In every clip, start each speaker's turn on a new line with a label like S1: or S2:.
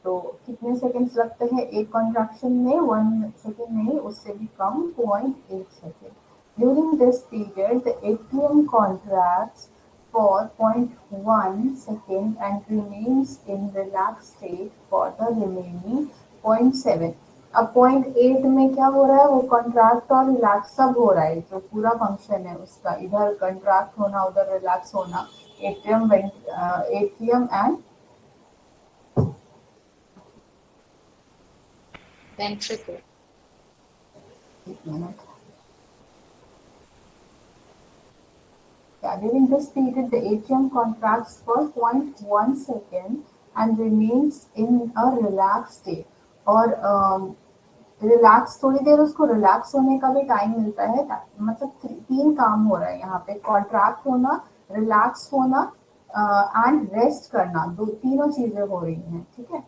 S1: तो कितने सेकंड्स लगते हैं एक कॉन्ट्रैक्शन में? 1 सेकंड नहीं, उससे भी कम, 0.8 second. During this period, the atrium contracts for 0.1 second and remains in relaxed state for the remaining 0.7. अब 0.8 में क्या हो रहा है? वो कॉन्ट्रैक्ट और रिलैक्स सब हो रहा है, जो पूरा फंक्शन है उसका, इधर कॉन्ट्रैक्ट होना, उधर रिलैक्स होना, एट्रियम एंड
S2: ventricle.
S1: एक minute. During this period, the atrium contracts for 0.1 second and remains in a relaxed state. और रिलैक्स, थोड़ी देर उसको रिलैक्स होने का भी टाइम मिलता है. मतलब 3 काम हो रहा है यहाँ पे: कॉन्ट्रैक्ट होना, रिलैक्स होना एंड रेस्ट करना. तीनों चीजें हो रही हैं. ठीक है.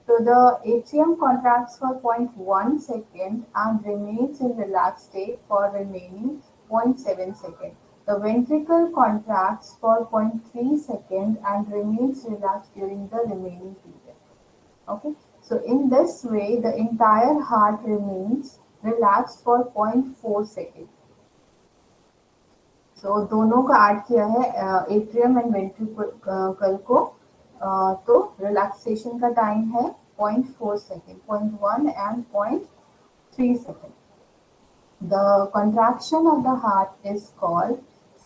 S1: So the atrium contracts for 0.1 second and remains in relaxed state for remaining 0.7 second. The ventricle contracts for 0.3 second and remains relaxed during the remaining period. Okay. So in this way, the entire heart remains relaxed for 0.4 second. So दोनों का add किया है atrium and ventricle को. तो relaxation का time है 0.4 second, 0.1 and 0.3 second. The contraction of the heart is called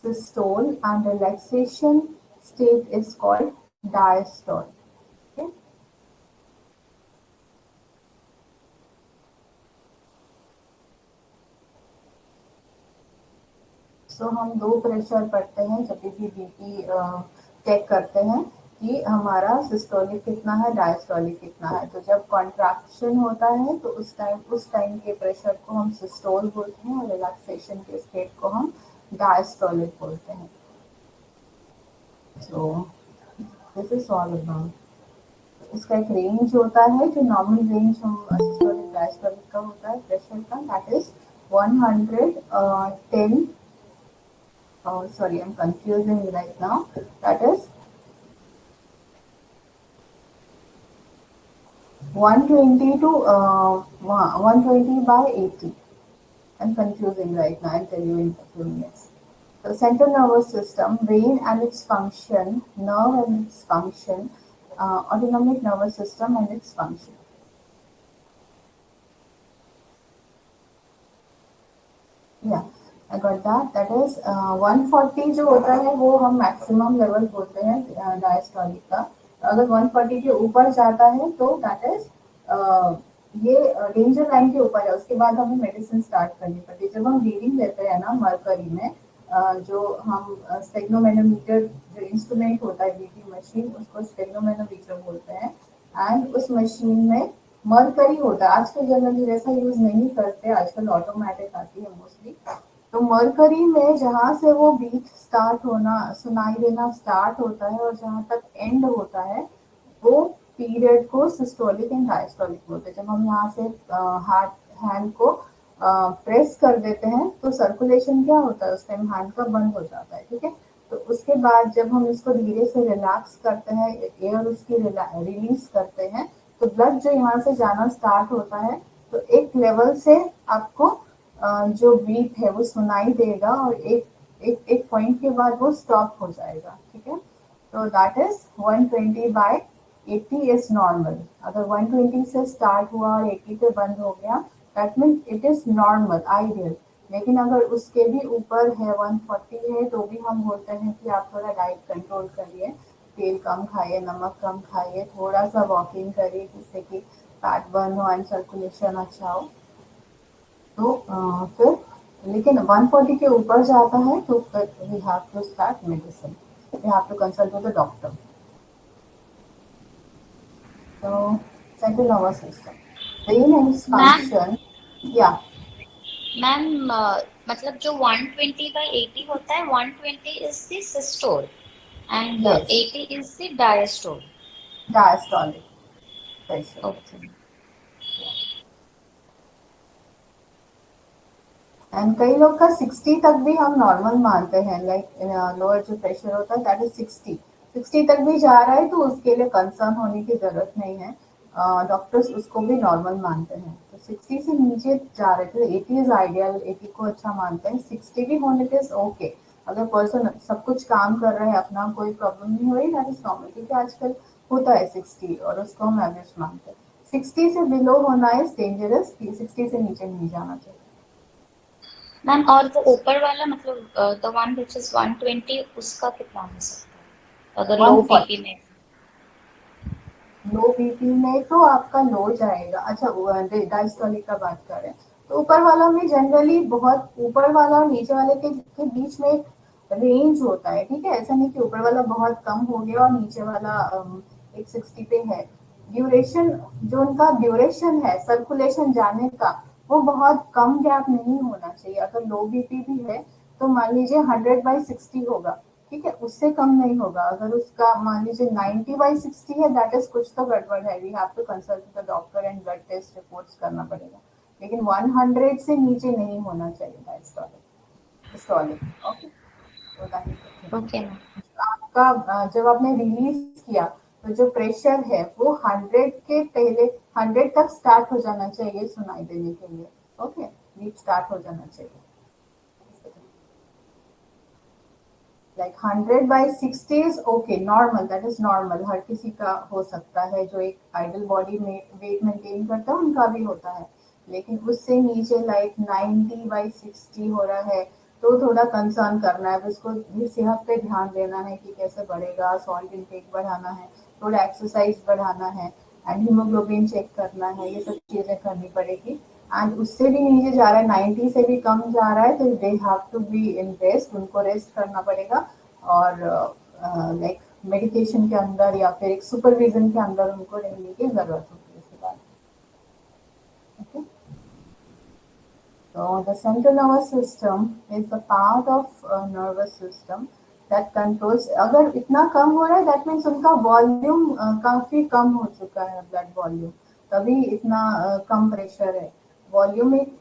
S1: systole and relaxation state is called diastole. Okay. So हम 2 pressure पढ़ते हैं जब भी बीपी चेक करते हैं कि हमारा सिस्टोलिक कितना है, डायस्टोलिक कितना है. तो जब कॉन्ट्रैक्शन होता है तो उस टाइम के प्रेशर को हम सिस्टोल बोलते हैं और रिलैक्सेशन के स्टेट को हम डायस्टोलिक बोलते हैं. So this is all about. इसका एक रेंज होता है, जो नॉर्मल रेंज हम सिस्टोलिक डायस्टोलिक का होता है प्रेशर का, that is 110. Oh, sorry, I'm confusing right now. That is 120 to 120 by 80. I'm confusing right now. I'll tell you in a few minutes. The central nervous system, brain and its function, nerve and its function, autonomic nervous system and its function. Yeah. I got that. That is 140 जो होता है वो हम maximum level बोलते हैं diastolic का. अगर 140 के ऊपर जाता है तो दैट इज ये डेंजर लाइन के ऊपर है. उसके बाद हमें मेडिसिन स्टार्ट करनी पड़ती है. जब हम रीडिंग लेते हैं ना मरकरी में, जो हम स्टेग्नोमेनोमीटर, जो इंस्ट्रूमेंट होता है बीपी मशीन, उसको स्टेग्नोमेनोमीटर बोलते हैं. एंड उस मशीन में मरकरी होता है. आजकल जनरली वैसा यूज नहीं करते, आजकल ऑटोमेटिक आती है मोस्टली. तो मरकरी में जहाँ से वो बीट स्टार्ट होना, सुनाई देना स्टार्ट होता है और जहाँ तक एंड होता है, वो पीरियड को सिस्टोलिक एंड डायस्टोलिक बोलते हैं. जब हम यहाँ से हार्ट हैंड को प्रेस कर देते हैं तो सर्कुलेशन क्या होता है, उस टाइम हैंड का बंद हो जाता है. ठीक है. तो उसके बाद जब हम इसको धीरे से रिलैक्स करते हैं, एयर उसकी रिलीज करते हैं, तो ब्लड जो यहाँ से जाना स्टार्ट होता है, तो एक लेवल से आपको जो बीट है वो सुनाई देगा और एक पॉइंट के बाद वो स्टॉप हो जाएगा. ठीक है. तो that is 120 by 80 is normal. अगर 120 से स्टार्ट हुआ और 80 पे बंद हो गया, that means it is normal, ideal. लेकिन अगर उसके भी ऊपर है, 140 है, तो भी हम बोलते हैं कि आप थोड़ा डाइट कंट्रोल करिए, तेल कम खाइए, नमक कम खाइए, थोड़ा सा वॉकिंग करिए जिससे कि फैट बर्न हो एंड सर्कुलेशन अच्छा हो. तो फिर लेकिन 140 के ऊपर जाता है तो फिर we have to start medicine, we have to consult with the doctor. तो central nervous system, brain and its
S2: main
S1: function. या
S2: मैम मतलब जो 120 बाई 80 होता है, 120 is the systole and
S1: yes,
S2: 80 is the diastole.
S1: Diastolic pressure.
S2: Okay.
S1: And कई लोग का 60 तक भी हम नॉर्मल मानते हैं. लाइक लोअर जो प्रेशर होता है दैट इज 60. 60 तक भी जा रहा है तो उसके लिए कंसर्न होने की जरूरत नहीं है. डॉक्टर्स उसको भी नॉर्मल मानते हैं। तो 60 से नीचे जा रहे थे, 80 इज आइडियल, 80 को अच्छा मानते हैं, 60 भी होने के ओके। अगर पर्सन सब कुछ काम कर रहे हैं, अपना कोई प्रॉब्लम नहीं हो रही, दैट इज नॉर्मल, क्योंकि आजकल होता है 60 और उसको हम एवरेज मानते हैं। 60 से बिलो होना इज डेंजरस, 60 से नीचे नहीं जाना चाहिए।
S2: मैम और वो ऊपर वाला मतलब द वन विच इज 120 उसका कितना हो सकता है अगर लो
S1: 140
S2: बीपी में?
S1: लो बीपी में तो आपका लो जाएगा। अच्छा, डायस्टोलिक का बात कर रहे हैं, तो ऊपर वाला में जनरली बहुत ऊपर वाला और नीचे वाले के बीच में एक रेंज होता है, ठीक है। ऐसा नहीं कि ऊपर वाला बहुत कम हो गया और नीचे वाला एक 60 पे है। ड्यूरेशन, जो उनका ड्यूरेशन है सर्कुलेशन जाने का, वो बहुत कम गैप नहीं होना चाहिए। अगर लो बीपी भी है तो मान लीजिए 100/60 होगा, ठीक है, उससे कम नहीं होगा। अगर उसका मान लीजिए 90/60 है, दैट इज कुछ तो गड़बड़ है, we have to consult the doctor and blood test reports करना पड़ेगा। लेकिन 100 से नीचे नहीं होना चाहिए डायस्टोलिक। ओके, तो that is the thing.
S2: Okay ma'am.
S1: आपका जब आपने रिलीज किया तो जो प्रेशर है वो 100 के पहले, 100 तक स्टार्ट हो जाना चाहिए सुनाई देने के लिए। ओके, बीट स्टार्ट हो जाना चाहिए। Like 100/60 is okay, normal, that is normal, हर किसी का हो सकता है। जो एक आइडल बॉडी में वेट मेंटेन करता है उनका भी होता है। लेकिन उससे नीचे लाइक 90/60 हो रहा है तो थोड़ा कंसर्न करना है, उसको भी सेहत पे ध्यान देना है कि कैसे बढ़ेगा, सॉल्ट इनटेक बढ़ाना है, थोड़ा एक्सरसाइज बढ़ाना है, एंड हीमोग्लोबिन चेक करना है, ये सब चीजें करनी पड़ेगी। एंड उससे भी नीचे जा रहा है, 90 से भी कम जा रहा है, तो they have to be in rest, उनको रेस्ट करना पड़ेगा। और लाइक मेडिकेशन के अंदर या फिर एक सुपरविजन के अंदर उनको रहने की जरूरत होती है इसके बाद। Okay, so the central nervous system is the part of nervous system that controls। अगर इतना कम हो रहा है दैट मीन्स उनका वॉल्यूम काफी कम हो चुका है, ब्लड वॉल्यूम, तभी इतना कम प्रेशर है। वॉल्यूम एक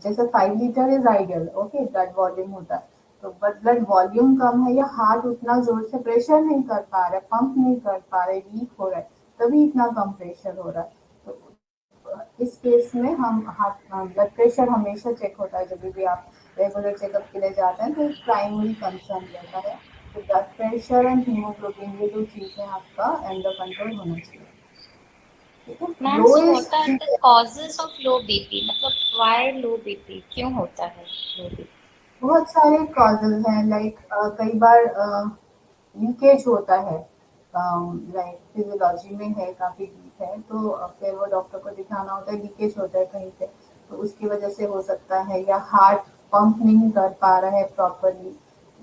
S1: जैसे 5 litre is ideal, okay, blood volume होता है। तो बट ब्लड वॉल्यूम कम है या हार्ट उतना जोर से प्रेशर नहीं कर पा रहा है, पंप नहीं कर पा रहे, वीक हो रहा है, तभी इतना कम प्रेशर हो रहा है। तो इस केस में हम हार्ट ब्लड प्रेशर हमेशा चेक होता है, जब भी आप रेगुलर चेकअप के लिए जाते हैं, तो प्राइमरी कंसर्न रहता है कि ब्लड प्रेशर एंड हीमोग्लोबिन, ये दो चीजें आपका अंडर कंट्रोल होना चाहिए, ठीक है।
S2: Ma'am
S1: low
S2: so
S1: is
S2: what are the causes of low BP, मतलब व्हाई लो बीपी क्यों होता है लो बीपी?
S1: बहुत सारे कॉजेज हैं, लाइक कई बार लीकेज होता है, लाइक फिजियोलॉजी में है, काफी वीक है, तो फिर वो डॉक्टर को दिखाना होता है, लीकेज होता है कहीं पे, तो उसकी वजह से हो सकता है। या हार्ट पंप नहीं कर पा रहा है प्रॉपरली,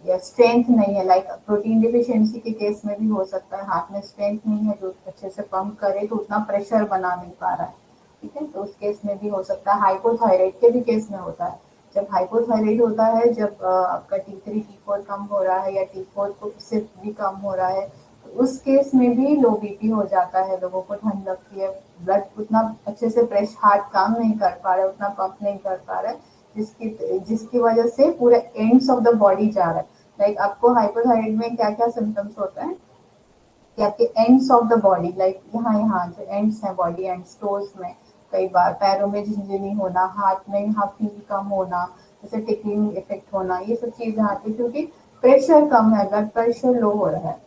S1: या स्ट्रेंथ नहीं है, लाइक प्रोटीन डिफिशियंसी के केस में भी हो सकता है, हार्ट में स्ट्रेंथ नहीं है जो अच्छे से पंप करे, तो उतना प्रेशर बना नहीं पा रहा है, ठीक है, तो उस केस में भी हो सकता है। हाइपोथायराइड के भी केस में होता है। जब हाइपोथायराइड होता है, जब आपका T3 T4 कम हो रहा है या T4 को से भी कम हो रहा है, तो उस केस में भी लो बीपी हो जाता है, लोगों को ठंड लगती है, ब्लड उतना अच्छे से प्रेशर, हार्ट काम नहीं कर पा रहा है, उतना पंप नहीं कर पा रहा है, जिसकी जिसकी वजह से पूरे एंड्स ऑफ द बॉडी जा रहा है। लाइक आपको हाइपोथायराइड में क्या क्या सिम्टम्स होते हैं कि आपके ends of the body, like यहाँ यहाँ जो एंड्स हैं बॉडी एंड्स, टोज में, कई बार पैरों में झिंझनी होना, हाथ में यहाँ फील कम होना, जैसे टिकलिंग इफेक्ट होना, ये सब चीजें आती है क्योंकि प्रेशर कम है, ब्लड प्रेशर लो हो रहा है,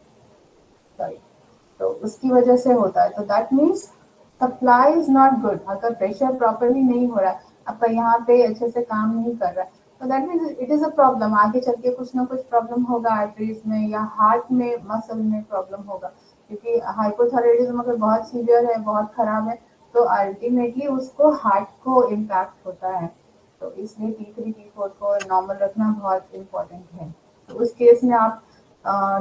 S1: सॉरी, तो उसकी वजह से होता है। तो that means supply is not good. अगर प्रेशर प्रॉपरली नहीं हो रहा है, आपका यहाँ पे अच्छे से काम नहीं कर रहा है, तो that means it is a problem, आगे चल के कुछ ना कुछ प्रॉब्लम होगा आर्टरीज में या हार्ट में, मसल में प्रॉब्लम होगा। क्योंकि हाइपोथायराइडिज्म अगर बहुत सीवियर है, बहुत खराब है, तो अल्टीमेटली उसको हार्ट को इम्पैक्ट होता है। तो इसलिए T3 T4 को नॉर्मल रखना बहुत इम्पोर्टेंट है। तो उस केस में आप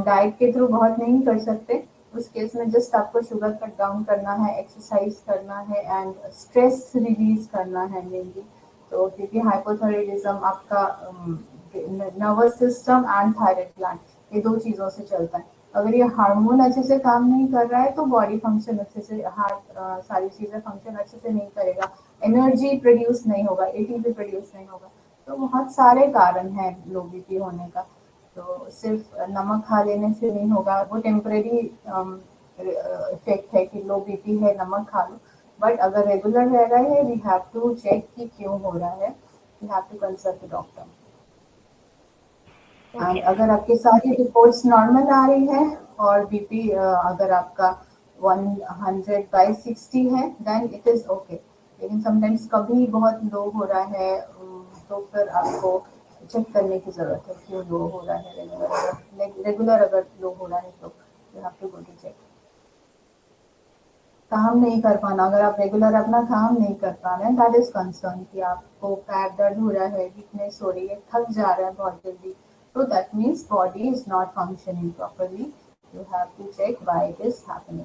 S1: डाइट के थ्रू बहुत नहीं कर सकते। उस केस में जस्ट आपको शुगर कट डाउन करना है, एक्सरसाइज करना है, एंड स्ट्रेस रिलीज करना है मेनली। तो क्योंकि हाइपोथायराइडिज्म आपका nervous system and thyroid gland, ये दो चीज़ों से चलता है। अगर ये हार्मोन अच्छे से काम नहीं कर रहा है तो बॉडी फंक्शन अच्छे से, हार्ट सारी चीज़ें फंक्शन अच्छे से नहीं करेगा, एनर्जी प्रोड्यूस नहीं होगा, एटीपी प्रोड्यूस नहीं होगा। तो बहुत सारे कारण हैं लो बीपी होने का। तो सिर्फ नमक खा लेने से नहीं होगा, वो टेम्परेरी इफेक्ट है कि लो बीपी है नमक खा लो, बट अगर रेगुलर रह रहा है वी हैव टू चेक कि क्यों हो रहा है, we have to consult the doctor.
S2: Okay
S1: and
S2: ma'am.
S1: अगर आपकी सारी रिपोर्ट्स नॉर्मल आ रही है और बीपी अगर आपका 100/60 है देन इट इज ओके। लेकिन समटाइम्स कभी बहुत लो हो रहा है तो फिर आपको चेक करने की जरूरत है क्यों लो हो रहा है। रेगुलर अगर लो हो रहा है तो you have to go to check. काम नहीं कर पाना, अगर आप रेगुलर अपना काम नहीं कर पा रहे हैं दैट इज कंसर्न कि आपको पैर दर्द हो रहा है, वीकनेस हो रही है, थक जा रहा है बहुत जल्दी, तो that means body is not functioning properly. You have to check why it is happening.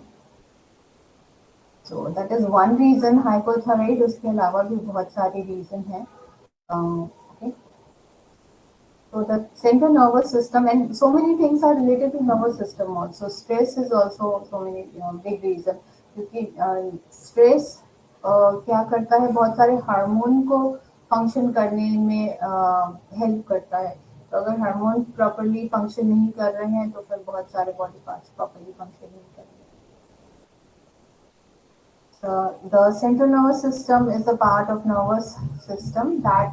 S1: So that is one reason hypothyroid. उसके अलावा भी बहुत सारे रीजन है। Okay. So the central nervous system and so many things are related to nervous system also. Stress is also so many big reason क्योंकि stress क्या करता है, बहुत सारे हार्मोन को फंक्शन करने में हेल्प करता है। तो अगर हार्मोन प्रॉपरली फंक्शन नहीं कर रहे हैं तो फिर बहुत सारे बॉडी पार्ट्स प्रॉपरली फंक्शन नहीं कर रहे। So the central nervous system is a part of nervous system that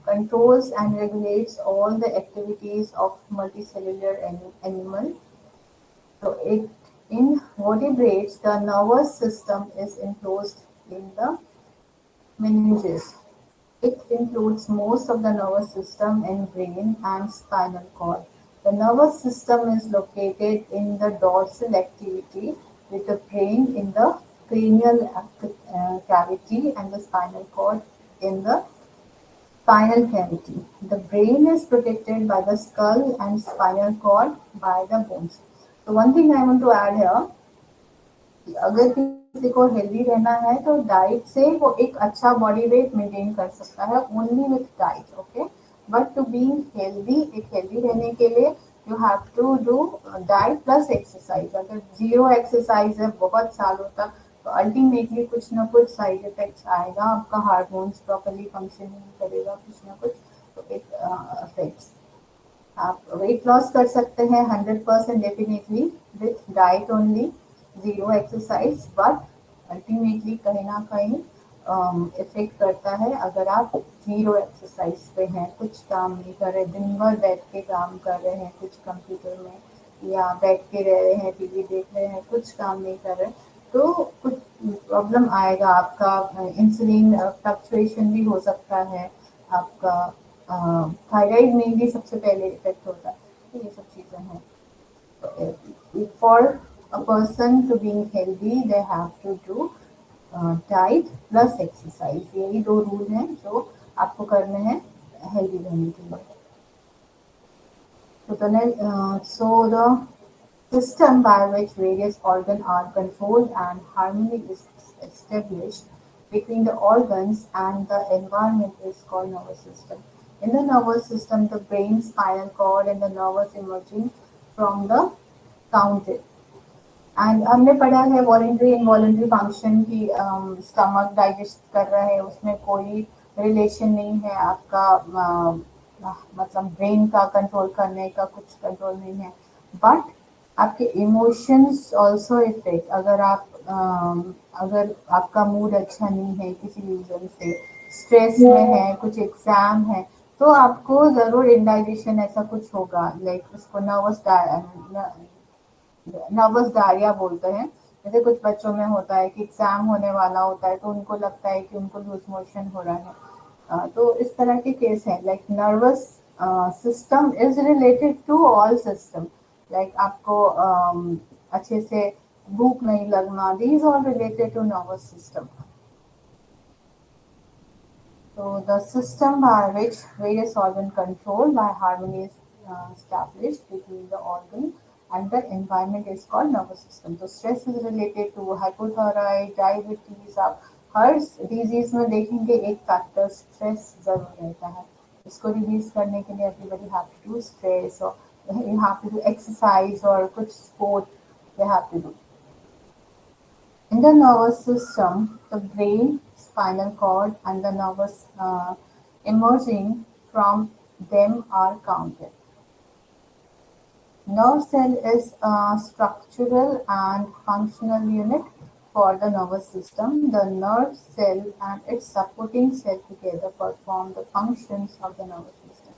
S1: controls and regulates all the activities of multicellular animal. So it in vertebrates, the nervous system is enclosed in the meninges. It includes most of the nervous system and brain and spinal cord. The nervous system is located in the dorsal activity with the brain in the cranial cavity and the spinal cord in the spinal cavity. The brain is protected by the skull and spinal cord by the bones. So one thing I want to add here, अगर किसी को healthy रहना है तो diet से वो एक अच्छा बॉडी वेट मेंटेन कर सकता है only with diet. Okay, but to be healthy, एक हेल्दी रहने के लिए you have to do diet plus exercise. अगर जीरो एक्सरसाइज है बहुत सालों तक तो अल्टीमेटली कुछ ना कुछ साइड इफेक्ट्स आएगा, आपका हार्मोन्स प्रॉपरली फंक्शन नहीं करेगा, कुछ ना कुछ तो एक इफेक्ट्स। आप वेट लॉस कर सकते हैं 100% definitely with diet only, zero exercise, but ultimately कहीं ना कहीं इफेक्ट करता है अगर आप जीरो एक्सरसाइज पे हैं, कुछ काम नहीं कर रहे, दिन भर बैठ के काम कर रहे हैं कुछ कंप्यूटर में या बैठ के रह रहे हैं टीवी देख रहे हैं, कुछ काम नहीं कर रहे, तो कुछ प्रॉब्लम आएगा। आपका इंसुलिन फ्लक्चुएशन भी हो सकता है, आपका थायराइड में भी सबसे पहले इफेक्ट होता है, तो ये सब चीज़ें हैं। For a person to being healthy they have to do diet plus exercise, यही दो रूल हैं जो आपको करने हैं हेल्दी रहने के लिए। So the system by which various organs are controlled and harmony is established between the organs and the environment is called nervous system. In the nervous system, the brain, spinal cord, and the nervous emerging from the counted. And हमने पढ़ा है voluntary involuntary function की, stomach digest कर रहा है उसमें कोई relation नहीं है आपका, मतलब ब्रेन का कंट्रोल करने का कुछ कंट्रोल नहीं है, बट आपके इमोशंस ऑल्सो इफेक्ट। अगर आप अगर आपका मूड अच्छा नहीं है किसी रीजन से, स्ट्रेस में है, कुछ एग्जाम है, तो आपको जरूर इंडाइजेशन ऐसा कुछ होगा, लाइक उसको नर्वस डायरिया बोलते हैं। जैसे कुछ बच्चों में होता है कि एग्जाम होने वाला होता है तो उनको लगता है कि उनको लूज मोशन हो रहा है, तो इस तरह के केस है। Like nervous system is related to all system, like आपको अच्छे से भूख नहीं लगना, these all related to nervous system. So the system by which various organ control by harmony is established between the organ and the environment is called nervous system. So stress is related to hypothyroid, diabetes। आप हर disease में देखेंगे एक factor stress जरूर रहता है। इसको release करने के लिए everybody have to do stress or you have to do exercise और कुछ sport they have to do। In the nervous system, the brain, spinal cord, and the nervous emerging from them are counted. Nerve cell is a structural and functional unit for the nervous system. The nerve cell and its supporting cell together perform the functions of the nervous system.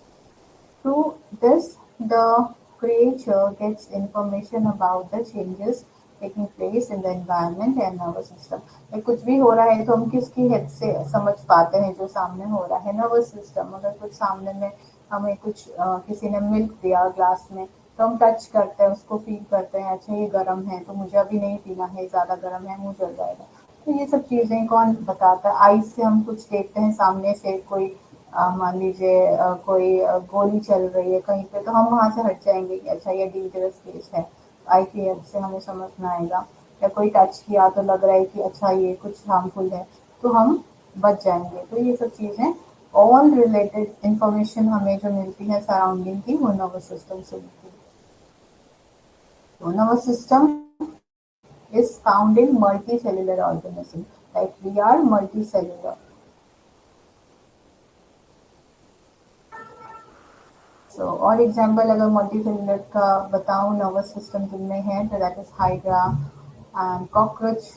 S1: Through this, the creature gets information about the changes taking place in the environment and nervous system. कुछ भी हो रहा है तो हम किसकी help से समझ पाते हैं जो सामने हो रहा है, नर्वस सिस्टम। अगर कुछ सामने में हमें कुछ किसी ने मिल्क दिया ग्लास में तो हम टच करते हैं, उसको फील करते हैं, अच्छा ये गर्म है तो मुझे अभी नहीं पीना है, ज़्यादा गर्म है, मुंह जल जाएगा। तो ये सब चीज़ें कौन बताता है? आईज से हम कुछ देखते हैं सामने से, कोई मान लीजिए कोई गोली चल रही है कहीं पे तो हम वहाँ से हट जाएंगे कि अच्छा ये डेंजरस केस है, आई की हेल्प से हमें समझ में आएगा। या कोई टच किया तो लग रहा है कि अच्छा ये कुछ हार्मफुल है तो हम बच जाएंगे। तो ये सब चीज़ें ऑल रिलेटेड इंफॉर्मेशन हमें जो मिलती है सराउंडिंग की, वो नर्वस सिस्टम से मिलती है। तो nervous system is found in multicellular organism, like we are multicellular. और एग्जाम्पल अगर मल्टी सेलुलर का बताऊं नर्वस सिस्टम जिनमें है तो that is hydra and cockroach,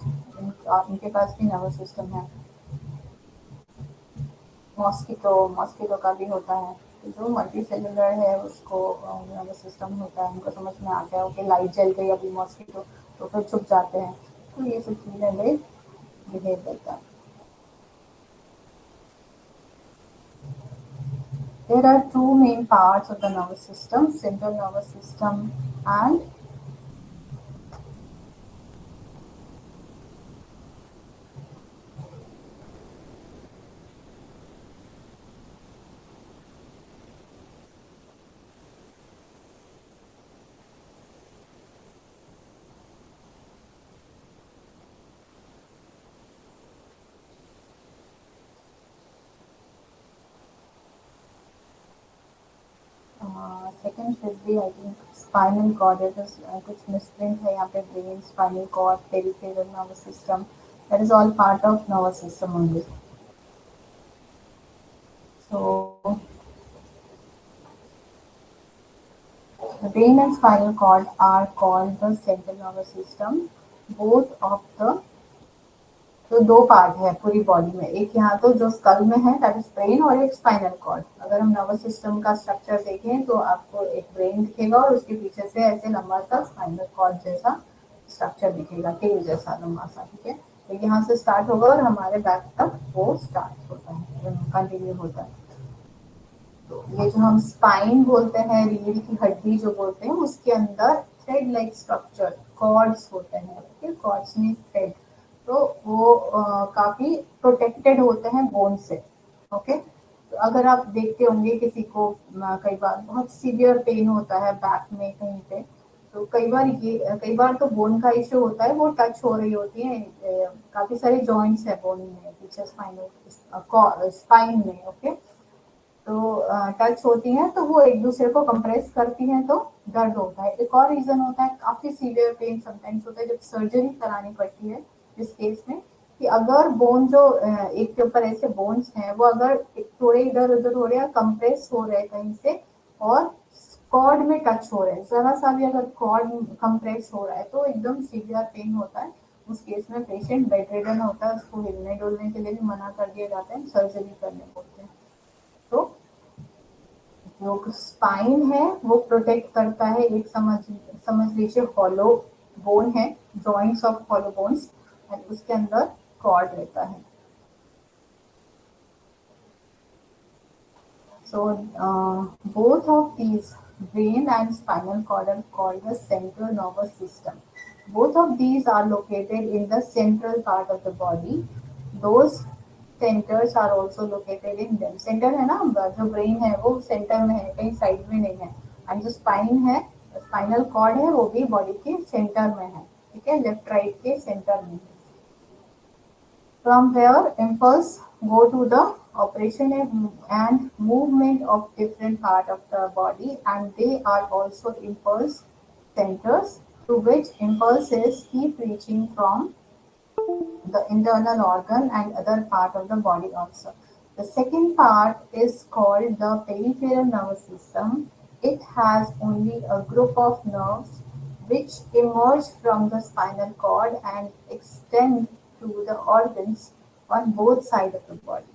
S1: इनके पास भी नर्वस सिस्टम है। मॉस्किटो, मॉस्किटो का भी होता है। तो जो मल्टी सेलुलर है उसको नर्वस सिस्टम होता है, उनको समझ में आता है ओके लाइट जल गई अभी मॉस्किटो तो फिर छुप जाते हैं। तो ये सब चीज़ें वे बिहेव करता है। There are two main parts of the nervous system, central nervous system and second should be I think spinal cord. It is कुछ misprint है यहाँ पे, brain, spinal cord, peripheral nervous system. That is all part of nervous system only. So the brain and spinal cord are called the central nervous system. Both of the तो दो part है पूरी body में, एक यहाँ तो जो school में है दैट इज ब्रेन और एक स्पाइनल कॉर्ड। अगर हम नर्वस सिस्टम का स्ट्रक्चर देखें तो आपको एक ब्रेन दिखेगा और उसके पीछे से ऐसे लंबा सा स्पाइनल कॉर्ड जैसा स्ट्रक्चर दिखेगा, टेल जैसा लंबा सा, ठीक है। तो यहाँ से स्टार्ट होगा और हमारे बैक तक वो स्टार्ट होता है, कंटिन्यू होता है। तो ये जो हम स्पाइन बोलते हैं, रीढ़ की हड्डी जो बोलते हैं, उसके अंदर थ्रेड लाइक स्ट्रक्चर कॉर्ड्स होते हैं, ठीक, कॉर्ड्स में थ्रेड। तो वो काफी प्रोटेक्टेड होते हैं बोन से, ओके। तो अगर आप देखते होंगे किसी को कई बार बहुत सीवियर पेन होता है बैक में कहीं पे, तो कई बार तो बोन का इश्यू होता है, वो टच हो रही होती है, काफी सारे जॉइंट्स है बोन में पीछे स्पाइनल स्पाइन में, ओके। तो टच होती हैं तो वो एक दूसरे को कंप्रेस करती हैं तो दर्द होता है। एक और रीजन होता है काफी सीवियर पेन समटाइम्स होता है जब सर्जरी करानी पड़ती है इस केस में, कि अगर बोन जो एक के ऊपर ऐसे बोन्स हैं वो अगर थोड़े इधर उधर हो रहे हैं, कंप्रेस हो रहे हैं कहीं से और कॉर्ड में टच हो रहे हैं, जरा सा भी अगर कॉर्ड कंप्रेस हो रहा है तो एकदम सीवियर पेन होता है। उस केस में पेशेंट बेड रिडन होता है, उसको हिलने डुलने के लिए भी मना कर दिया जाता है, सर्जरी करने पड़ते हैं। तो जो स्पाइन है वो प्रोटेक्ट करता है, एक समझ लीजिए हॉलो बोन है, joints of hollow bones, and उसके अंदर कॉर्ड रहता है। So both of these, brain and spinal cord, are called the central nervous system. Both of these are located in the central part of the body. Those centers are also located in them. Center है ना, जो brain है वो center में है, कहीं side में नहीं है। And जो spine है, spinal cord है, वो भी body के center में है, ठीक है, left right के center में। From where impulse go to the operation and movement of different part of the body, and they are also impulse centers to which impulses keep reaching from the internal organ and other part of the body also. The second part is called the peripheral nervous system. it has only a group of nerves which emerge from the spinal cord and extend to the organs on both sides of the body.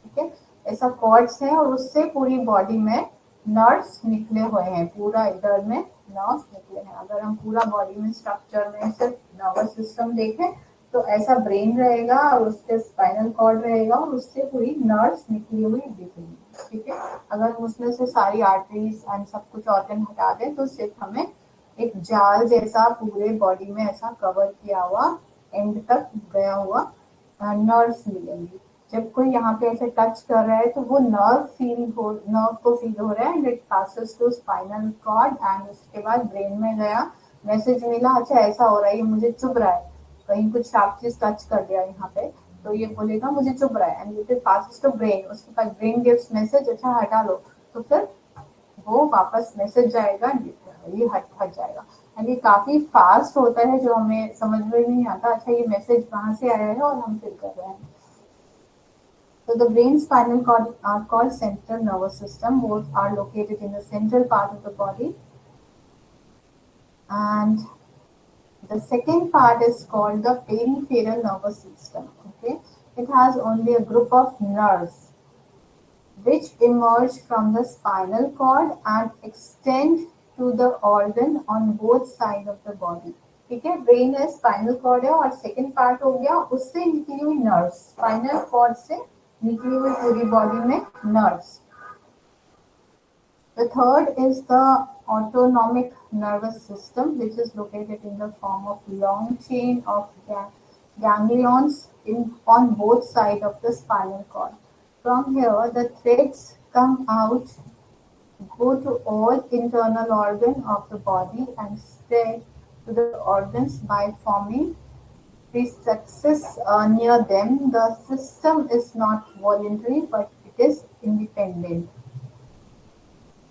S1: ठीक है, ऐसा chords है और उससे पूरी body में nerves निकले हुए हैं, पूरा इधर में नर्व्स निकले हैं। अगर हम पूरा बॉडी में स्ट्रक्चर में सिर्फ नर्वस सिस्टम देखें तो ऐसा ब्रेन रहेगा और उसके स्पाइनल कॉर्ड रहेगा और उससे पूरी नर्व्स निकली हुई दिखेंगी। ठीक है, अगर हम उसमें से सारी आर्टरीज एंड सब कुछ ऑर्गन हटा दें तो सिर्फ हमें एक जाल जैसा पूरे बॉडी में ऐसा कवर किया हुआ एंड तक गया हुआ नर्व्स मिलेंगी। जब कोई यहाँ पे ऐसे टच कर रहा है तो वो नर्व को फील हो रहा है and it passes to spinal cord and उसके बाद ब्रेन में गया, मैसेज मिला, अच्छा ऐसा हो रहा है, ये मुझे चुभ रहा है, कहीं कुछ शार्प चीज टच कर दिया यहाँ पे तो ये बोलेगा मुझे चुभ रहा है and it passes to brain, उसके बाद ब्रेन गिव्स मैसेज अच्छा हटा लो, तो फिर वो वापस मैसेज जाएगा, ये हट जाएगा। एंड ये काफी फास्ट होता है जो हमें समझ में नहीं आता, अच्छा ये मैसेज कहाँ से आया है और हम फिर कर रहे हैं। So the brain spinal cord are called central nervous system. Both are located in the central part of the body. And the second part is called the peripheral nervous system. Okay, it has only a group of nerves which emerge from the spinal cord and extend to the organ on both sides of the body. ठीक है, brain है, spinal cord है और second part हो गया उससे निकली हुई नर्व्स, स्पाइनल कॉर्ड से निकली हुई पूरी बॉडी में nerves. The third is the autonomic nervous system, which is located in the form of long chain of ganglions on both sides of the spinal cord. From here, the threads come out, go to all internal organs of the body and spread to the organs by forming plexuses near them. The system is not voluntary, but it is independent.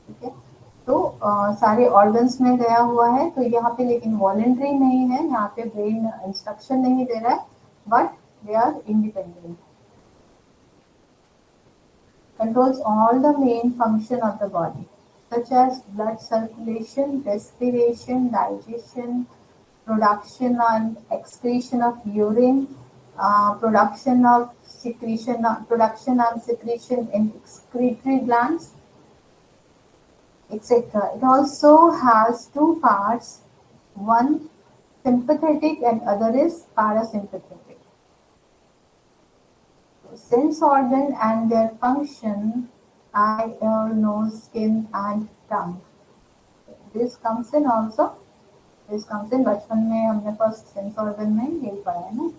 S1: ठीक है, तो सारे organs में गया हुआ है, तो यहाँ पे लेकिन वॉलेंट्री नहीं है, यहाँ पे ब्रेन इंस्ट्रक्शन नहीं दे रहा है, but they are independent. Controls all the main function of the body, such as blood circulation, respiration, digestion, production and excretion of urine, production and secretion in excretory glands, etc. It also has two parts, one sympathetic and other is parasympathetic. Sense organ and their function: eye, ear, nose, skin and tongue. This comes in also. This comes in बचपन में हमने first sense organ में यही पढ़ा है ना।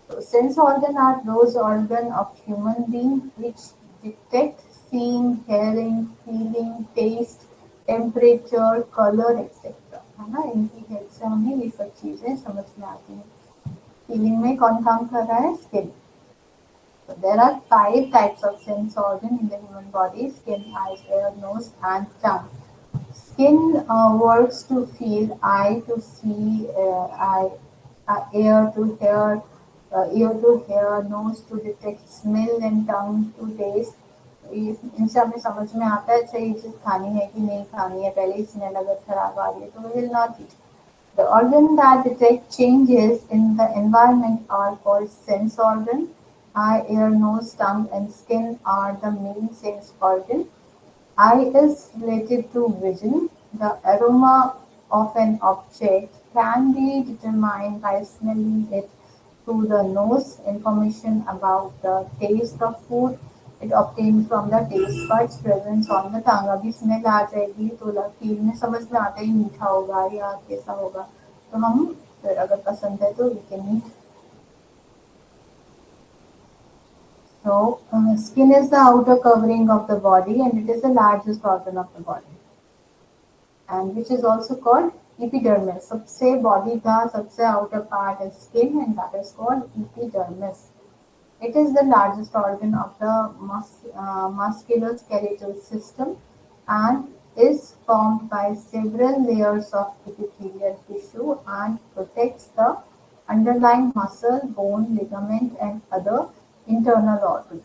S1: So sense organ are those organ of human being which detect seeing, hearing, feeling, taste, temperature, color, etc. है ना, इनकी हेल्प से हमें ये सब चीजें समझ में आती हैं। फीलिंग में कौन काम कर रहा है? Skin. So there are 5 types of sense organ in the human body: skin, eyes, ear, nose, and tongue. Skin works to feel, eye to see, ear to hear, nose to detect smell, and tongue to taste. इनसे हमें समझ में आता है अच्छा ये चीज खानी है कि नहीं खानी है, पहले ही स्मेल अगर खराब आ रही है तो we will not eat. The organ that detect changes in the environment are called sense organ. Eye, ear, nose, tongue, and skin are the main sense organ. Eye is related to vision. The aroma of an object can be determined by smelling it through the nose. Information about the taste of food it obtained from the taste buds present on the tongue. अभी smell आ जाएगी तो feel में समझ में आता है मीठा होगा या कैसा होगा, तो हम फिर अगर पसंद है तो we can eat. So, skin is the outer covering of the body and it is the largest organ of the body, and which is also called epidermis. सबसे body का सबसे outer part is skin and that is called epidermis. It is the largest organ of the musculoskeletal system and is formed by several layers of epithelial tissue and protects the underlying muscle, bone, ligament and other internal organs.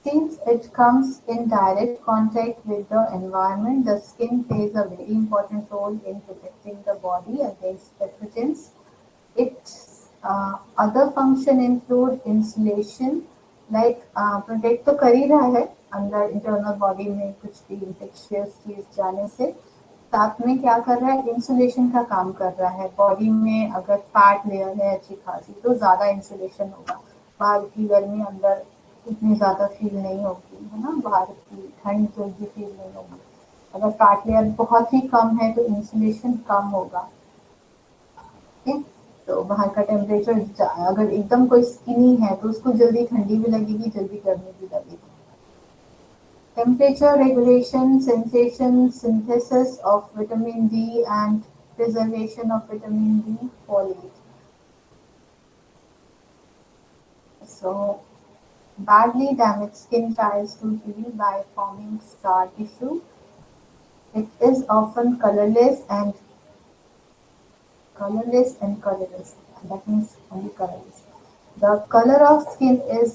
S1: Since it comes in direct contact with the environment, the skin plays a very important role in protecting the body against pathogens. Its other function include insulation, like protect तो कर ही रहा है अंदर internal body में कुछ भी infectious चीज जाने से, साथ में क्या कर रहा है, इंसुलेशन का काम कर रहा है। बॉडी में अगर फैट लेयर है अच्छी खासी तो ज़्यादा इंसुलेशन होगा, बाहर की गर्मी अंदर इतनी ज़्यादा फील नहीं होगी, है ना, बाहर की ठंड जल्दी फील नहीं होगी। अगर फैट लेयर बहुत ही कम है तो इंसुलेशन कम होगा। ठीक है, तो बाहर का टेम्परेचर अगर एकदम कोई स्किनी है तो उसको जल्दी ठंडी भी लगेगी, जल्दी गर्मी भी लगेगी। Temperature regulation, sensation, synthesis of vitamin D and preservation of vitamin D folate. So, badly damaged skin tries to heal by forming scar tissue. It is often colorless. That means only colorless. The color of skin is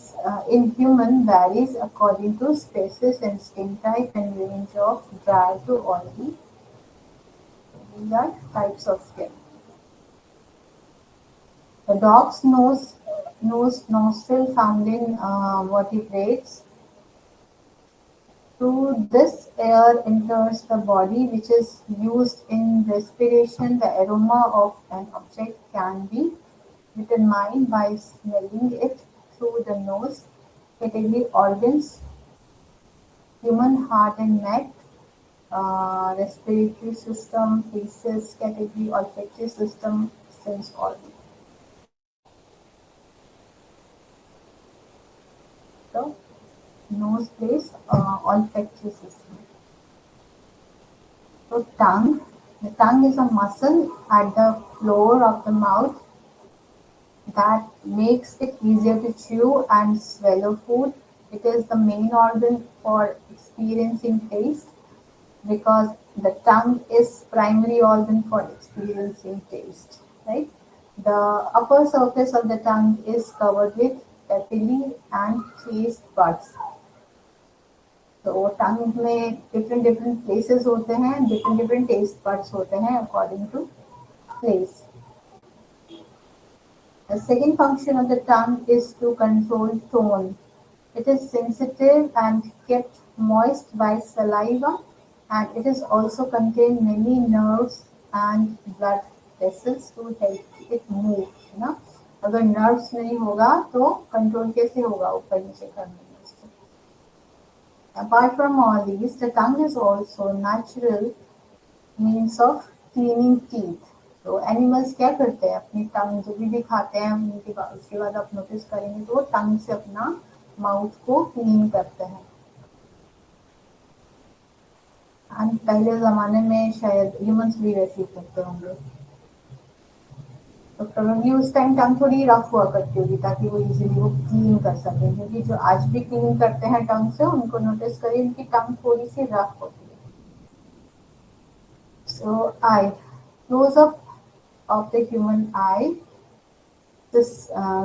S1: in human varies according to species and skin type and range of dry to oily. These are types of skin. The dog's nostril found in vertebrates. Through this air enters the body, which is used in respiration. The aroma of an object can be determined by smelling it through the nose. Category organs: human heart and neck, respiratory system, faces. Category olfactory system, sense organ. So, nose plays olfactory system. So, tongue. The tongue is a muscle at the floor of the mouth that makes it easier to chew and swallow food. It is the main organ for experiencing taste because the tongue is primary organ for experiencing taste, right? The upper surface of the tongue is covered with papillae and taste buds. तो टंग में different places होते हैं, different taste buds होते हैं according to place. The second function of the tongue is to control tone. It is sensitive and kept moist by saliva, and it is also contain many nerves and blood vessels to help it move, है ना। अगर nerves नहीं होगा तो control कैसे होगा ऊपर नीचे करने में उसको। Apart from all these, the tongue is also natural means of cleaning teeth. तो एनिमल्स क्या करते हैं, अपनी टंग जब भी खाते हैं उसके बाद आप नोटिस करेंगे तो वो टंग से अपना माउथ को क्लीन करते हैं। एंड पहले ज़माने में शायद ह्यूमंस भी वैसे ही करते होंगे, तो प्रोबेबली उस टाइम टंग थोड़ी रफ हुआ करती होगी ताकि वो इजीली वो क्लीन कर सकें, क्योंकि जो आज भी क्लीन करते हैं टंग से उनको नोटिस करिए उनकी टंग थोड़ी सी रफ होती है। So I close up of the human eye. This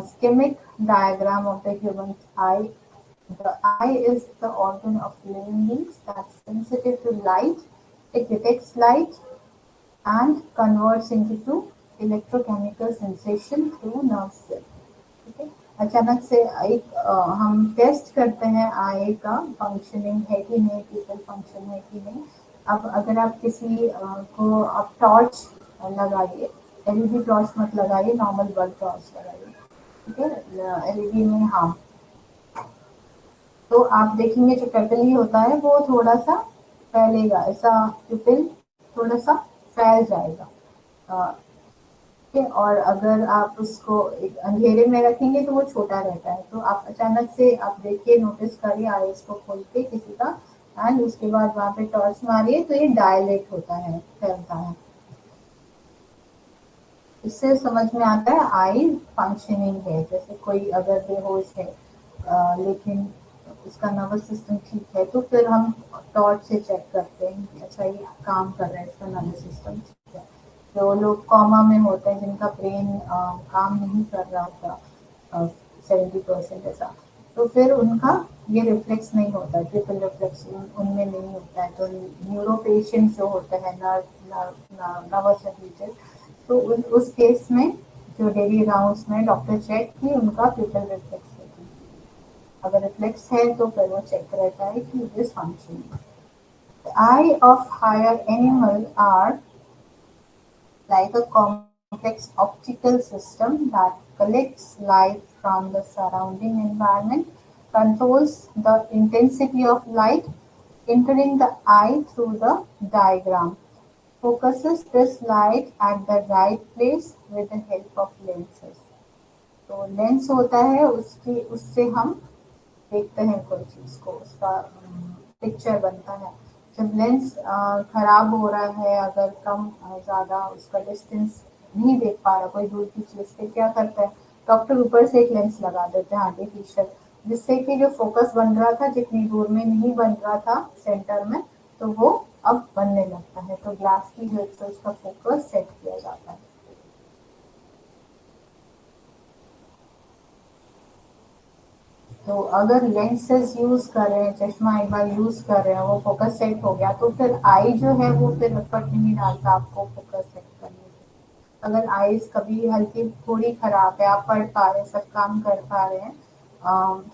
S1: schematic diagram of the human eye. The eye is the organ of living beings that's sensitive to light. It detects light and converts into electrochemical sensation through nerve cell. Okay? अचानक से एक हम test करते हैं आई का functioning है कि नहीं, पीपल फंक्शन है कि नहीं। अब अगर आप किसी को आप टॉर्च लगाइए, एलईडी टॉर्च मत लगाइए, नॉर्मल बल्ब टॉर्च लगाइए, ठीक है, एलईडी में हाँ, तो आप देखेंगे जो पेपिल होता है वो थोड़ा सा फैलेगा, ऐसा पिपिल थोड़ा सा फैल जाएगा, ठीक है। और अगर आप उसको एक अंधेरे में रखेंगे तो वो छोटा रहता है। तो आप अचानक से आप देखिए, नोटिस करिए आईज को खोल के किसी का, एंड उसके बाद वहाँ पे टॉर्च मारिए तो ये डायलेट होता है, फैलता है। इससे समझ में आता है आई फंक्शनिंग है। जैसे कोई अगर बेहोश है लेकिन उसका नर्वस सिस्टम ठीक है तो फिर हम टॉर्च से चेक करते हैं कि अच्छा ये काम कर रहा है, इसका नर्वस सिस्टम ठीक है। जो लोग कॉमा में होते हैं जिनका ब्रेन काम नहीं कर रहा होता 70% ऐसा, तो फिर उनका ये रिफ्लेक्स नहीं होता है, ट्रिपल रिफ्लेक्स उनमें नहीं होता है। तो न्यूरो पेशेंट जो होते हैं नर्वस रिलेटेड, तो उस केस में जो डेली राउंड्स में डॉक्टर चेक की उनका ट्रिपल रिफ्लेक्स है। अगर रिफ्लेक्स है तो फिर वो चेक रहता है कि it is functioning. The eye of higher animal are like a complex optical system that collects light from the surrounding environment, controls the intensity of light entering the eye through the diaphragm, focuses this light at the right place with the help of lenses. तो lens होता है, उसकी उससे हम देखते हैं कोई चीज़ को, उसका पिक्चर बनता है। जब लेंस खराब हो रहा है, अगर कम ज़्यादा उसका डिस्टेंस नहीं देख पा रहा कोई दूर की चीज़ पे, क्या करता है डॉक्टर, ऊपर से एक लेंस लगा देते हैं आर्टिफिशियल, जिससे कि जो फोकस बन रहा था जितनी दूर में नहीं बन रहा था सेंटर में, तो वो अब बनने लगता है। तो ग्लास की हेल्प से उसका फोकस सेट किया जाता है। तो अगर लेंसेज यूज कर रहे हैं, चश्मा एक बार यूज कर रहे हैं, वो फोकस सेट हो गया, तो फिर आई जो है वो फिर एफर्ट नहीं डालता आपको फोकस सेट करने के। अगर आईज कभी हल्की थोड़ी खराब है, आप पढ़ पा रहे हैं, सब काम कर पा रहे हैं,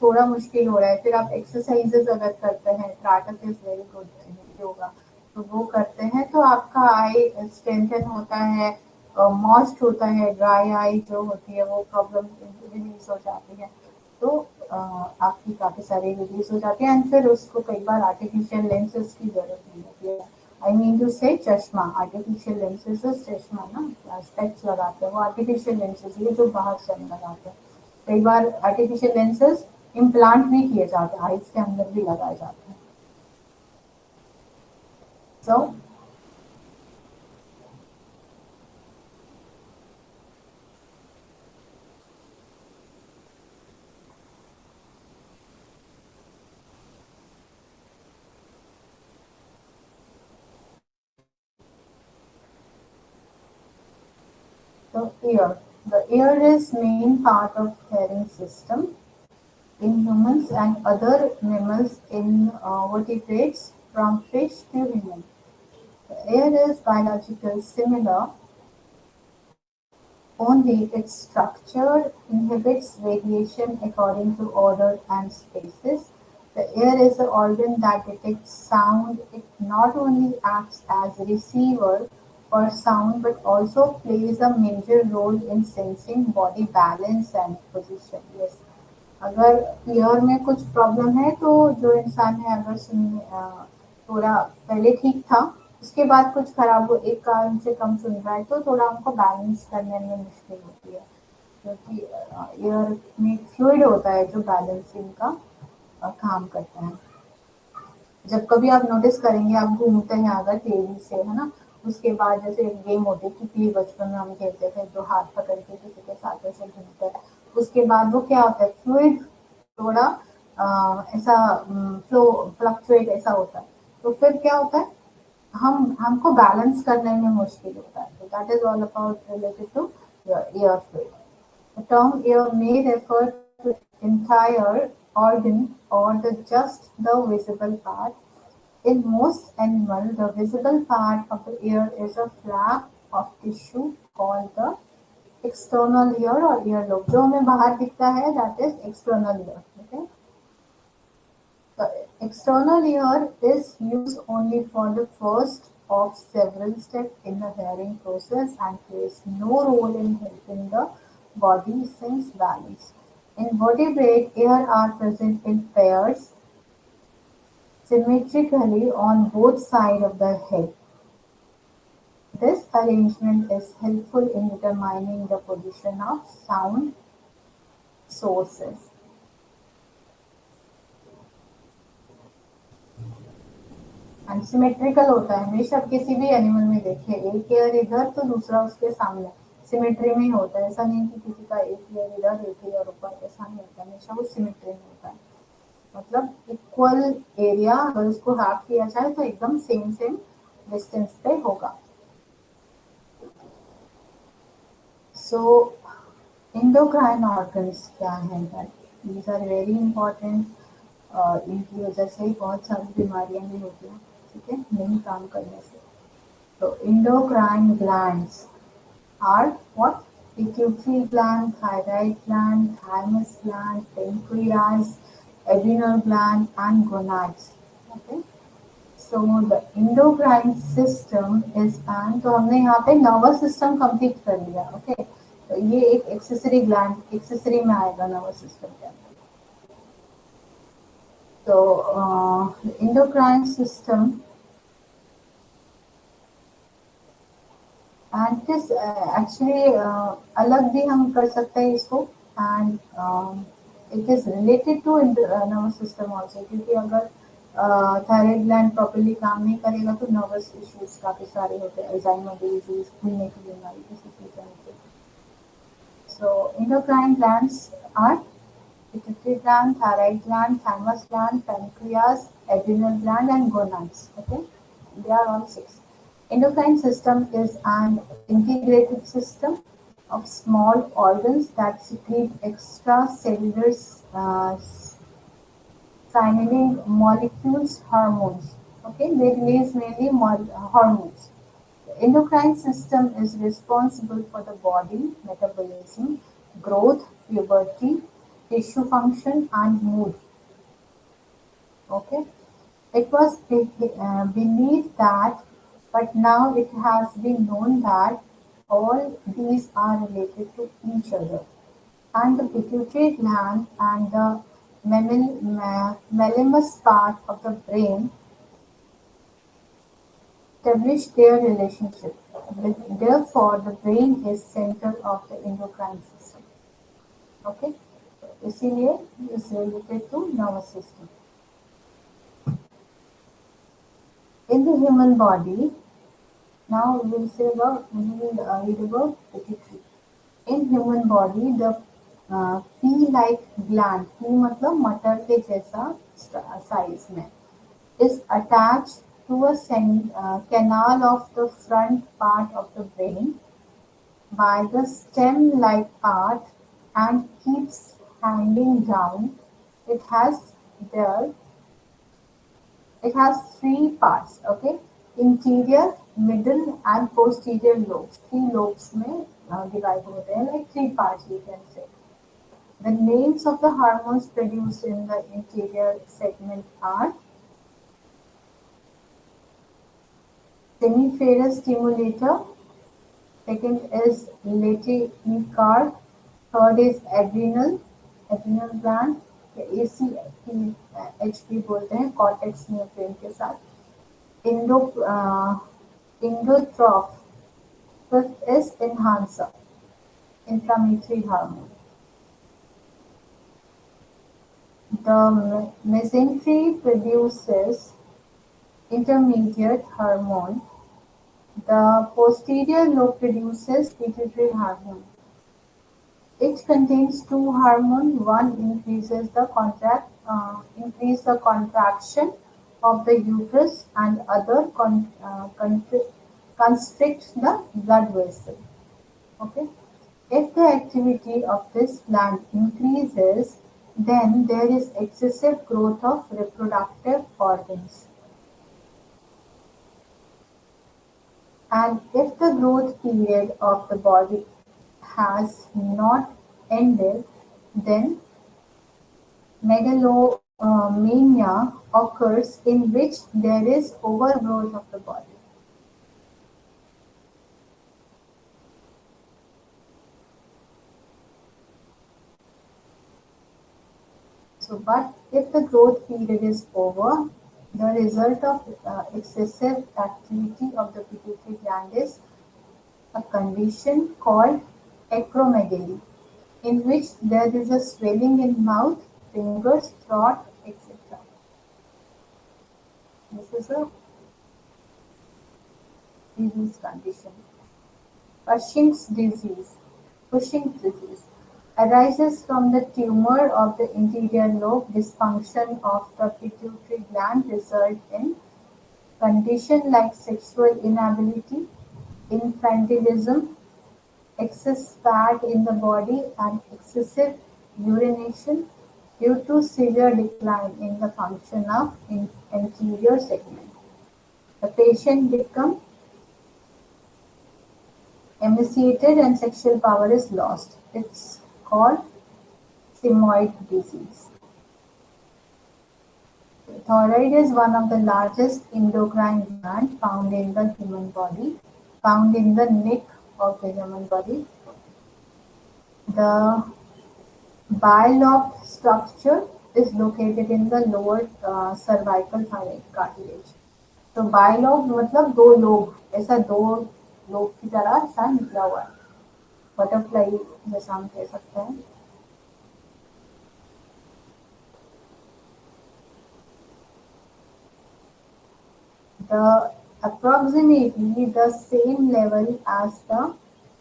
S1: थोड़ा मुश्किल हो रहा है, फिर आप एक्सरसाइजेस अगर करते हैं, त्राटक इज वेरी गुड योगा, तो वो करते हैं तो आपका आई स्ट्रेंथन होता है, मॉइस्ट होता है, ड्राई आई जो होती है वो प्रॉब्लम रिलीज हो जाती है। तो आपकी काफ़ी सारी रिलीज हो जाती है, एंड फिर उसको कई बार आर्टिफिशियल लेंसेज की जरूरत नहीं होती है। आई मीन टू से चश्मा, आर्टिफिशियल लेंसेज चश्मा ना, स्पेक्स लगाते हैं वो आर्टिफिशियल लेंसेज, ये जो बाहर से हम लगाते हैं। कई बार आर्टिफिशियल लेंसेज इम्प्लांट भी किए जाते हैं, आइज के अंदर भी लगाए जाते हैं। सो the ear is main part of hearing system in humans and other mammals in vertebrates from fish to human. The ear is biological similar, only its structure inhibits radiation according to order and species. The ear is the organ that detects sound. It not only acts as a receiver for sound but also plays a major role in sensing body balance and position. Yes. अगर year में कुछ problem है तो जो इंसान है, अगर थोड़ा पहले ठीक था, उसके बाद कुछ खराब हो, एक कान से कम सुन रहा है, तो थोड़ा हमको बैलेंस करने में मुश्किल होती है, क्योंकि ईयर में फ्लूइड होता है जो बैलेंसिंग का काम करता है। जब कभी आप नोटिस करेंगे, आप घूमते हैं अगर तेजी से, है ना, उसके बाद जैसे एक गेम होती है कितली, बचपन में हम खेलते थे, जो हाथ पकड़ के किसी के साथ ऐसे घूमते हैं, उसके बाद वो क्या होता है, फ्लूइड थोड़ा ऐसा फ्लो फ्लक्चुएट ऐसा होता है, तो फिर क्या होता है, हमको बैलेंस करने में मुश्किल होता है। तो that is all about related two year fluid. The term ear may refer to entire organ or just the visible part. In most animals, the visible part of the ear is a flap of tissue called the external ear or earlobe. जो हमें बाहर दिखता है, that is external ear. Okay. The external ear is used only for the first of several steps in the hearing process and plays no role in helping the body sense balance. In vertebrate, ears are present in pairs symmetrically on both sides of the head. This arrangement is helpful in determining the position of sound sources. Symmetrical होता है हमेशा, आप किसी भी animal में देखिए, एक year इधर तो दूसरा उसके सामने, सिमेट्री में ही होता है। ऐसा नहीं कि किसी का एक ईयर इधर एक ईयर ऊपर, ऐसा नहीं होता, हमेशा वो सिमेट्री में होता है। मतलब इक्वल एरिया अगर उसको हाफ किया जाए तो एकदम सेम सेम डिस्टेंस पे होगा। सो endocrine organs क्या है, that these are very important. इनकी वजह से ही बहुत सारी बीमारियां भी होती हैं, ठीक है, नहीं काम करने से। तो endocrine glands are what? Pituitary gland, thyroid gland, thymus gland, pancreas, adrenal gland, and gonads. Okay. So the endocrine system is and तो हमने यहाँ पे नर्वस सिस्टम कंप्लीट कर लिया, ओके। तो ये एक एक्सेसरी ग्लैंड एक्सेसरी में आएगा नर्वस सिस्टम के अंदर। तो endocrine system and this actually अलग भी हम कर सकते हैं इसको and it is related to nervous system also, क्योंकि अगर थायराइड ग्लैंड प्रॉपरली काम नहीं करेगा तो नर्वस इश्यूज काफी सारे होते हैं, अल्जाइमर डिजीज, खून की बीमारी, किसी चीज। सो endocrine glands are pituitary gland, thyroid gland, thymus gland, pancreas, adrenal gland, and gonads. Okay, they are all six. Endocrine system is an integrated system of small organs that secrete extracellular signaling molecules, hormones. Okay, they release mainly hormones. The endocrine system is responsible for the body metabolism, growth, puberty, tissue function, and mood. Okay, it was believed that, but now it has been known that all these are related to each other, and the pituitary gland and the thalamus part of the brain establish their relationship. Therefore, the brain is center of the endocrine system. Okay, इसीलिए is related to nervous system. In the human body, now we will read about pituitary. In human body, the pea-like gland, pea मतलब मटर के जैसा size में, is attached to a canal of the front part of the brain by the stem-like part and keeps hanging down. It has there It has three parts, okay? Interior, middle, and posterior lobes. Three lobes में divide होते हैं, like three parts you can say. The names of the hormones produced in the interior segment are semiferous stimulator. Second is Lete-E-card. Third is adrenal gland. ACTH भी बोलते हैं, cortex nucleon के साथ. Endotroph. Fifth is enhancer, inflammatory hormone. The mesentery produces intermediate hormone. The posterior lobe produces pituitary hormone. Each contains two hormones. One increase the contraction of the uterus, and other constricts the blood vessel. Okay. If the activity of this gland increases, then there is excessive growth of reproductive organs. And if the growth period of the body has not ended, then megalomania occurs, in which there is overgrowth of the body. So, but if the growth period is over, the result of excessive activity of the pituitary gland is a condition called acromegaly, in which there is a swelling in mouth, fingers, throat, etc. This is a disease condition. Cushing's disease. Cushing's disease arises from the tumor of the interior lobe. Dysfunction of the pituitary gland result in condition like sexual inability, infantilism, excess fat in the body, and excessive urination, due to severe decline in the function of anterior segment. The patient becomes emaciated and sexual power is lost. It's called sigmoid disease. Thyroid is one of the largest endocrine glands found in the human body, found in the neck of the human body. The bilobed structure is located in the lower cervical thyroid cartilage. तो बायलॉब मतलब दो lobe, ऐसा दो lobe की तरह ऐसा निकला हुआ है, बटरफ्लाई जैसा हम कह सकते हैं. The approximately the same level as the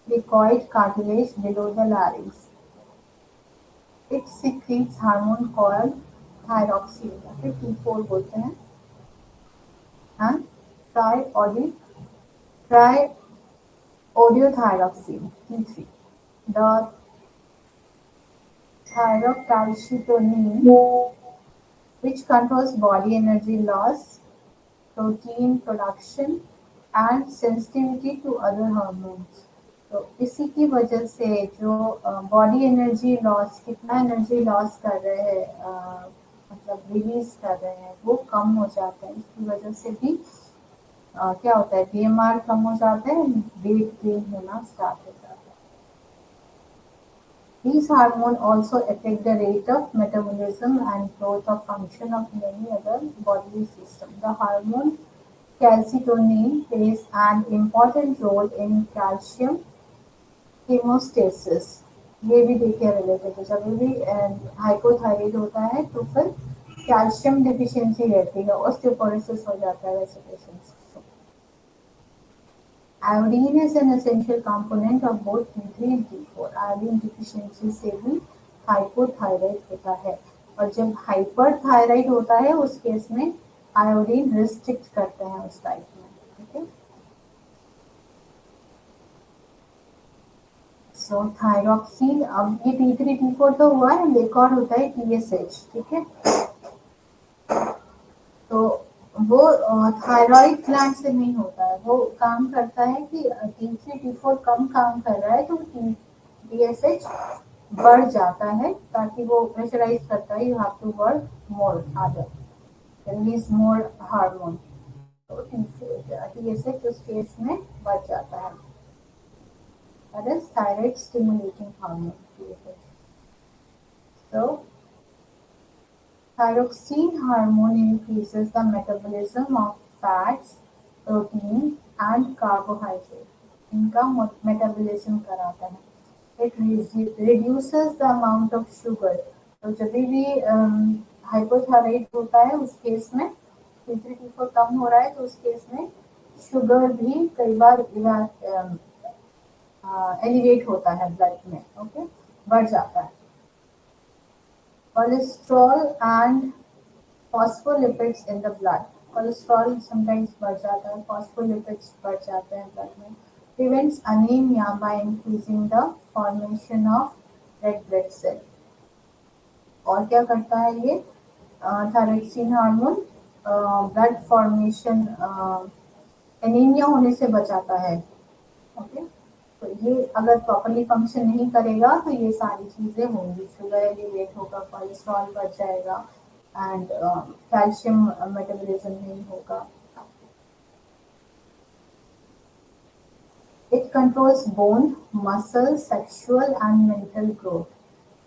S1: cricoid cartilage below the larynx. It secretes hormone called thyroxine. Okay, T4 बोलते हैं. हाँ, triiodothyroxine T3. The thyrocalcitonin, which controls body energy loss, protein production and sensitivity to other hormones. तो इसी की वजह से जो body energy loss, कितना एनर्जी लॉस कर रहे हैं, मतलब रिलीज कर रहे हैं, वो कम हो जाता है. इसकी वजह से भी क्या होता है, बीएमआर कम हो जाता है, वेट गेन होना स्टार्ट हो जाता है. These hormones also affect the rate of metabolism and growth of function of many other bodily systems. The hormone calcitonin plays an important role in calcium hemostasis. ये भी देखिए रिलेटेड है. जब भी हाइपोथायराइड होता है तो फिर कैल्शियम डिफिशियंसी रहती है, ऑस्टियोपोरोसिस हो जाता है वैसे patients. Iodine is an essential component of both T3 and T4. Iodine deficiency से भी हाइपोथायराइड होता है, और जब हाइपरथायराइड होता है उस केस में आयोडीन रिस्ट्रिक्ट करते हैं उस टाइप में. ठीक है. सो थायरॉक्सिन, अब ये T3 T4 तो हुआ है, एक और होता है TSH. ठीक है. तो वो थायराइड ग्लैंड से नहीं होता है, वो काम करता है कि T3 T4 कम काम कर रहा है तो TSH बढ़ जाता है, ताकि वो प्रेशराइज करता है, you have to work more harder, release more hormone. तो TSH उस केस में बढ़ जाता है. That is thyroid stimulating hormone TSH. So thyroxine hormone increases the metabolism of fats, protein and carbohydrate. इनका मेटाबॉलिज्म कराता है. It reduces the amount of sugar. तो जब भी हाइपोथायराइड होता है उस केस में T3 T4 कम हो रहा है, तो उस केस में शुगर भी कई बार एलिवेट होता है ब्लड में. ओके, बढ़ जाता है. Cholesterol and phospholipids in the blood. Cholesterol sometimes बढ़ जाता है, phospholipids बढ़ जाते हैं blood में. Prevents anemia by increasing the formation of red blood cell. और क्या करता है ये thyroxine hormone? Blood formation, anaemia होने से बचाता है. ओके. तो ये अगर प्रॉपरली फंक्शन नहीं करेगा तो ये सारी चीजें होंगी. शुगर एलिवेट होगा, कोलेस्ट्रॉल बढ़ जाएगा एंड कैल्शियम मेटाबॉलिज्म नहीं होगा. It controls bone, muscle, sexual and mental growth.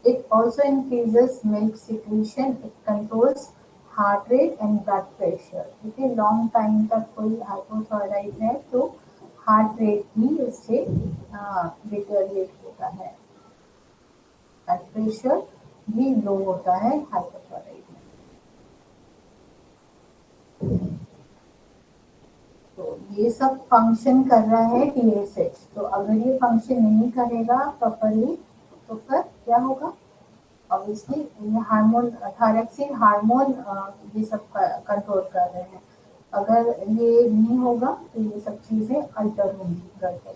S1: It also increases milk secretion. It controls heart rate and blood pressure. देखिए लॉन्ग टाइम तक कोई हाइपोथायराइड है तो हार्ट रेट भी इससे डिटेरिएट होता है, ब्लड प्रेशर भी लो होता है हाइपोथायराइड में. तो ये सब फंक्शन कर रहा है TSH. तो अगर ये फंक्शन नहीं करेगा प्रॉपरली तो फिर क्या होगा? ऑब्वियसली ये हार्मोन, थायरॉक्सिन हार्मोन ये सब कंट्रोल कर रहे हैं. अगर ये नहीं होगा तो ये सब चीजें अल्टर होंगी, गड़बड़.